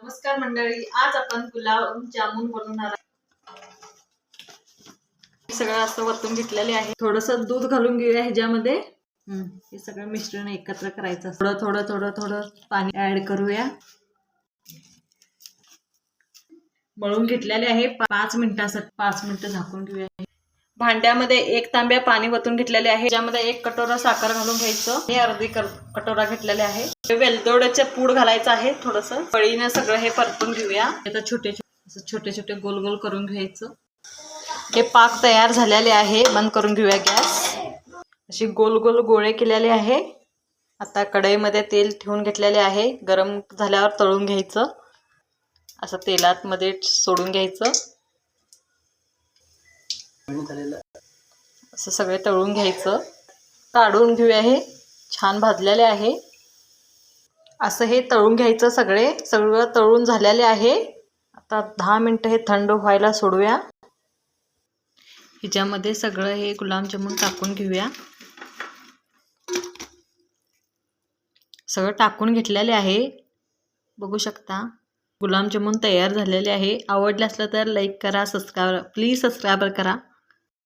नमस्कार मंडळी, आज आपण गुलाब जामुन बनवणार आहोत। सगळं असं वरतून घेतलेले आहे। थोडंसं दूध घालून घेऊया ह्याच्यामध्ये। हे सगळं मिश्रण एकत्र करायचं। थोडं पाणी ऍड करूया। मळून घेतलेले आहे 5 मिनिटासाठी। 5 मिनिटं झाकून घेऊया। भांड्यामध्ये 1 तांब्या पाणी वतून घेतलेले आहे। ज्यामध्ये 1 कटोरा साखर घालून घ्यायचं। हे अर्धी कटोरा घेतलेले आहे। वेलदोड्याचे पूड घालायचं आहे। थोडंसं पळीने सगळं हे परतून घेऊया। आता छोटे छोटे गोल गोल करून घ्यायचं। हे पाक तयार झालेले आहे। बंद करून घेऊया गॅस। अशी गोल गोल गोळे केलेले आहे। आता कढईमध्ये तेल ठेवून घेतलेले आहे। गरम झाल्यावर तळून घ्यायचं। असं तेलात मध्ये सोडून घ्यायचं। असं सगळे तळून घ्यायचं। काढून घेऊया। हे छान भाजलेले आहे। असं हे तळून घ्यायचं। सगळं तळून झालेले आहे। आता 10 मिनिटं हे थंड व्हायला सोडूया। ह्याच्यामध्ये सगळं हे गुलाबजामुन टाकून घेऊया। सगळं टाकून घेतलेले आहे। बघू शकता गुलाबजामुन तयार झालेले आहे। आवडले असलं तर लाईक करा, प्लीज सबस्क्राईब करा।